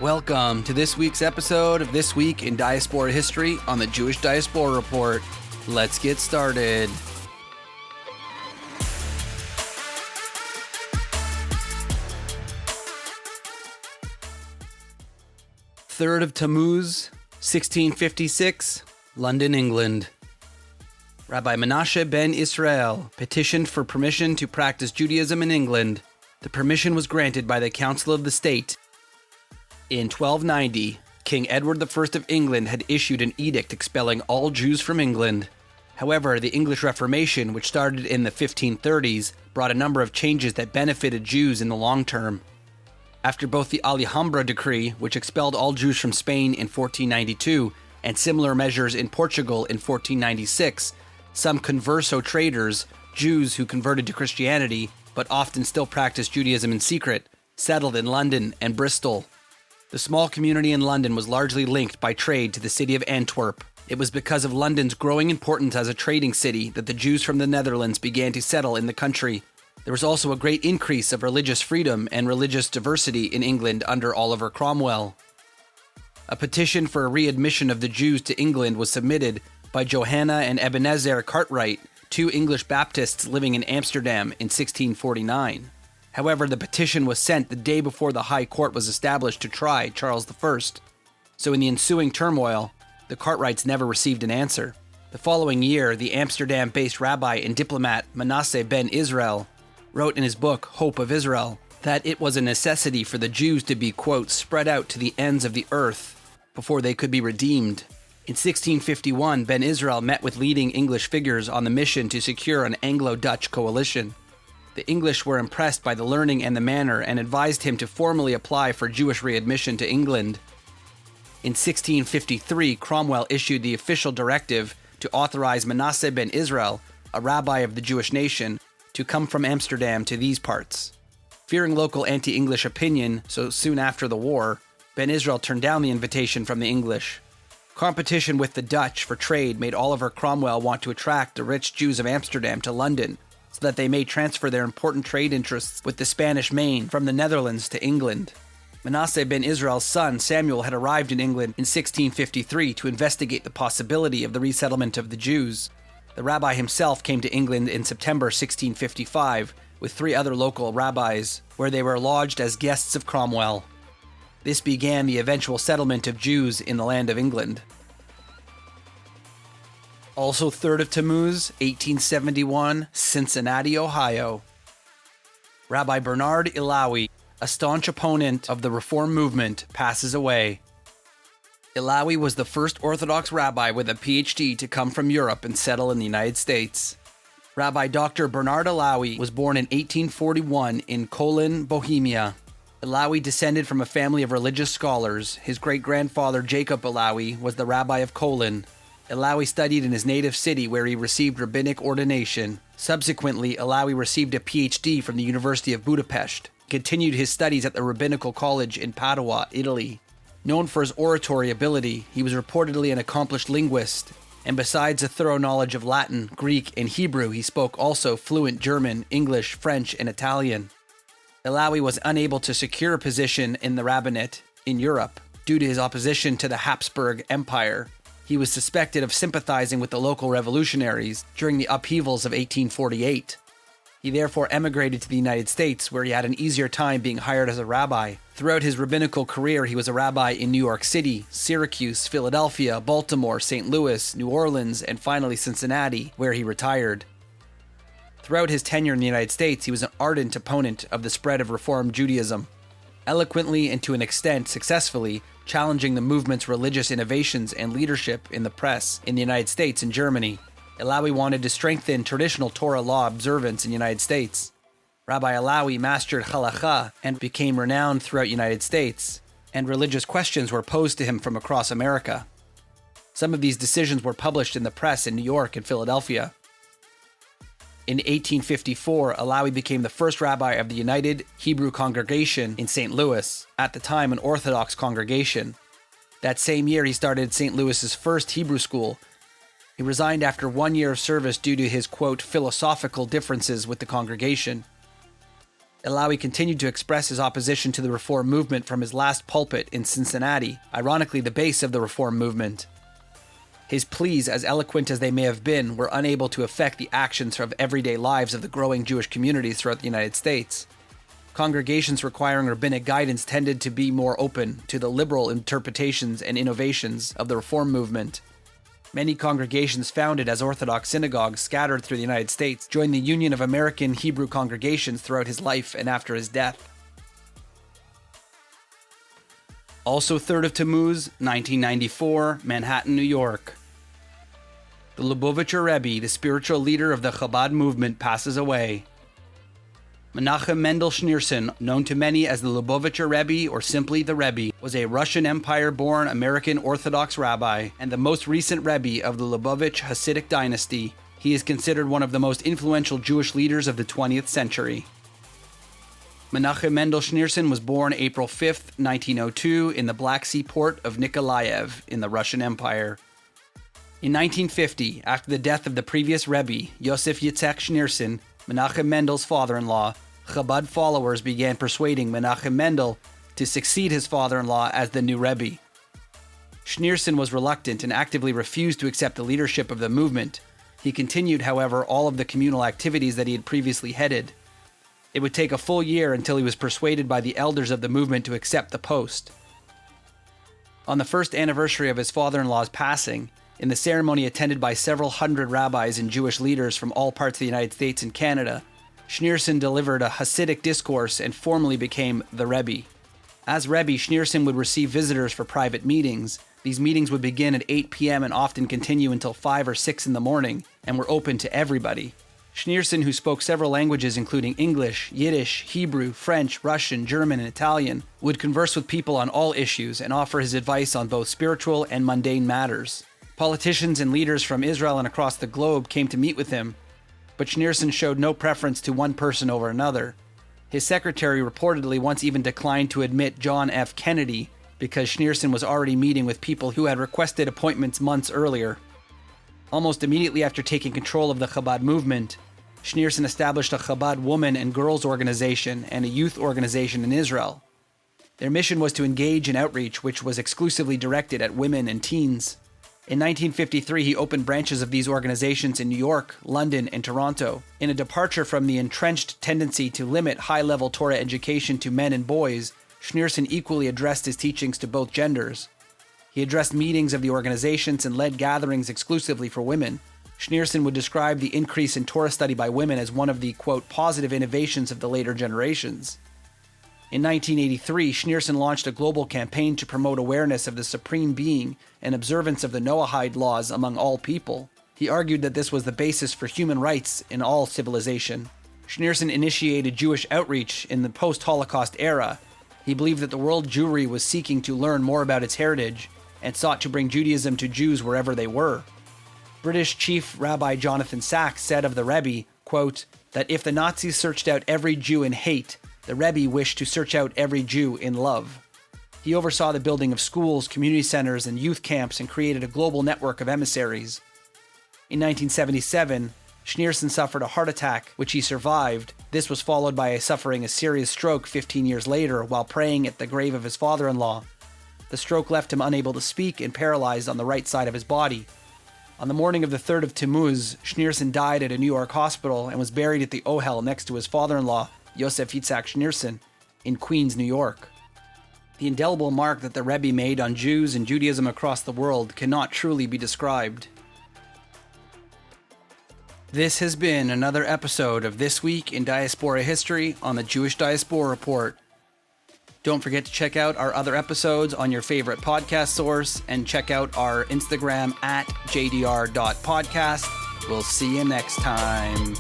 Welcome to this week's episode of This Week in Diaspora History on the Jewish Diaspora Report. Let's get started. Third of Tammuz, 1656, London, England. Rabbi Menashe ben Israel petitioned for permission to practice Judaism in England. The permission was granted by the Council of the State. In 1290, King Edward I of England had issued an edict expelling all Jews from England. However, the English Reformation, which started in the 1530s, brought a number of changes that benefited Jews in the long term. After both the Alhambra Decree, which expelled all Jews from Spain in 1492, and similar measures in Portugal in 1496, some converso traders, Jews who converted to Christianity, but often still practiced Judaism in secret, settled in London and Bristol. The small community in London was largely linked by trade to the city of Antwerp. It was because of London's growing importance as a trading city that the Jews from the Netherlands began to settle in the country. There was also a great increase of religious freedom and religious diversity in England under Oliver Cromwell. A petition for a readmission of the Jews to England was submitted by Johanna and Ebenezer Cartwright, two English Baptists living in Amsterdam in 1649. However, the petition was sent the day before the High Court was established to try Charles I. So in the ensuing turmoil, the Cartwrights never received an answer. The following year, the Amsterdam-based rabbi and diplomat Menashe ben Israel wrote in his book, Hope of Israel, that it was a necessity for the Jews to be, quote, spread out to the ends of the earth before they could be redeemed. In 1651, Ben Israel met with leading English figures on the mission to secure an Anglo-Dutch coalition. The English were impressed by the learning and the manner and advised him to formally apply for Jewish readmission to England. In 1653, Cromwell issued the official directive to authorize Menashe ben Israel, a rabbi of the Jewish nation, to come from Amsterdam to these parts. Fearing local anti-English opinion so soon after the war, Ben Israel turned down the invitation from the English. Competition with the Dutch for trade made Oliver Cromwell want to attract the rich Jews of Amsterdam to London so that they may transfer their important trade interests with the Spanish Main from the Netherlands to England. Menashe ben Israel's son Samuel had arrived in England in 1653 to investigate the possibility of the resettlement of the Jews. The rabbi himself came to England in September 1655 with three other local rabbis, where they were lodged as guests of Cromwell. This began the eventual settlement of Jews in the land of England. Also 3rd of Tammuz, 1871, Cincinnati, Ohio. Rabbi Bernard Ilawi, a staunch opponent of the Reform movement, passes away. Ilawi was the first Orthodox rabbi with a PhD to come from Europe and settle in the United States. Rabbi Dr. Bernard Ilawi was born in 1841 in Kolin, Bohemia. Ilawi descended from a family of religious scholars. His great-grandfather Jacob Ilawi was the rabbi of Kolin. Ilawi studied in his native city where he received rabbinic ordination. Subsequently, Ilawi received a PhD from the University of Budapest, continued his studies at the Rabbinical College in Padua, Italy. Known for his oratory ability, he was reportedly an accomplished linguist, and besides a thorough knowledge of Latin, Greek, and Hebrew, he spoke also fluent German, English, French, and Italian. Ilawi was unable to secure a position in the rabbinate in Europe due to his opposition to the Habsburg Empire. He was suspected of sympathizing with the local revolutionaries during the upheavals of 1848. He therefore emigrated to the United States, where he had an easier time being hired as a rabbi. Throughout his rabbinical career, he was a rabbi in New York City, Syracuse, Philadelphia, Baltimore, St. Louis, New Orleans, and finally Cincinnati, where he retired. Throughout his tenure in the United States, he was an ardent opponent of the spread of Reform Judaism, eloquently and to an extent successfully challenging the movement's religious innovations and leadership in the press in the United States and Germany. Ilawi wanted to strengthen traditional Torah law observance in the United States. Rabbi Ilawi mastered halakha and became renowned throughout the United States, and religious questions were posed to him from across America. Some of these decisions were published in the press in New York and Philadelphia. In 1854, Ilawi became the first rabbi of the United Hebrew Congregation in St. Louis, at the time an Orthodox congregation. That same year, he started St. Louis's first Hebrew school. He resigned after 1 year of service due to his, quote, philosophical differences with the congregation. Alawi continued to express his opposition to the Reform movement from his last pulpit in Cincinnati, ironically the base of the Reform movement. His pleas, as eloquent as they may have been, were unable to affect the actions of everyday lives of the growing Jewish communities throughout the United States. Congregations requiring rabbinic guidance tended to be more open to the liberal interpretations and innovations of the Reform movement. Many congregations founded as Orthodox synagogues scattered through the United States joined the Union of American Hebrew Congregations throughout his life and after his death. Also 3rd of Tammuz, 1994, Manhattan, New York. The Lubavitcher Rebbe, the spiritual leader of the Chabad movement, passes away. Menachem Mendel Schneerson, known to many as the Lubavitcher Rebbe or simply the Rebbe, was a Russian Empire-born American Orthodox rabbi and the most recent Rebbe of the Lubavitch Hasidic dynasty. He is considered one of the most influential Jewish leaders of the 20th century. Menachem Mendel Schneerson was born April 5, 1902, in the Black Sea port of Nikolaev in the Russian Empire. In 1950, after the death of the previous Rebbe, Yosef Yitzhak Schneerson, Menachem Mendel's father-in-law, Chabad followers began persuading Menachem Mendel to succeed his father-in-law as the new Rebbe. Schneerson was reluctant and actively refused to accept the leadership of the movement. He continued, however, all of the communal activities that he had previously headed. It would take a full year until he was persuaded by the elders of the movement to accept the post. On the first anniversary of his father-in-law's passing, in the ceremony attended by several hundred rabbis and Jewish leaders from all parts of the United States and Canada, Schneerson delivered a Hasidic discourse and formally became the Rebbe. As Rebbe, Schneerson would receive visitors for private meetings. These meetings would begin at 8 p.m. and often continue until 5 or 6 in the morning, and were open to everybody. Schneerson, who spoke several languages including English, Yiddish, Hebrew, French, Russian, German, and Italian, would converse with people on all issues and offer his advice on both spiritual and mundane matters. Politicians and leaders from Israel and across the globe came to meet with him, but Schneerson showed no preference to one person over another. His secretary reportedly once even declined to admit John F. Kennedy because Schneerson was already meeting with people who had requested appointments months earlier. Almost immediately after taking control of the Chabad movement, Schneerson established a Chabad woman and girls organization and a youth organization in Israel. Their mission was to engage in outreach, which was exclusively directed at women and teens. In 1953, he opened branches of these organizations in New York, London, and Toronto. In a departure from the entrenched tendency to limit high-level Torah education to men and boys, Schneerson equally addressed his teachings to both genders. He addressed meetings of the organizations and led gatherings exclusively for women. Schneerson would describe the increase in Torah study by women as one of the, quote, positive innovations of the later generations. In 1983, Schneerson launched a global campaign to promote awareness of the Supreme Being and observance of the Noahide laws among all people. He argued that this was the basis for human rights in all civilization. Schneerson initiated Jewish outreach in the post-Holocaust era. He believed that the world Jewry was seeking to learn more about its heritage and sought to bring Judaism to Jews wherever they were. British Chief Rabbi Jonathan Sacks said of the Rebbe, quote, that if the Nazis searched out every Jew in hate, the Rebbe wished to search out every Jew in love. He oversaw the building of schools, community centers, and youth camps and created a global network of emissaries. In 1977, Schneerson suffered a heart attack, which he survived. This was followed by suffering a serious stroke 15 years later while praying at the grave of his father-in-law. The stroke left him unable to speak and paralyzed on the right side of his body. On the morning of the 3rd of Tammuz, Schneerson died at a New York hospital and was buried at the Ohel next to his father-in-law, Yosef Yitzhak Schneerson, in Queens, New York. The indelible mark that the Rebbe made on Jews and Judaism across the world cannot truly be described. This has been another episode of This Week in Diaspora History on the Jewish Diaspora Report. Don't forget to check out our other episodes on your favorite podcast source and check out our Instagram at jdr.podcast. We'll see you next time.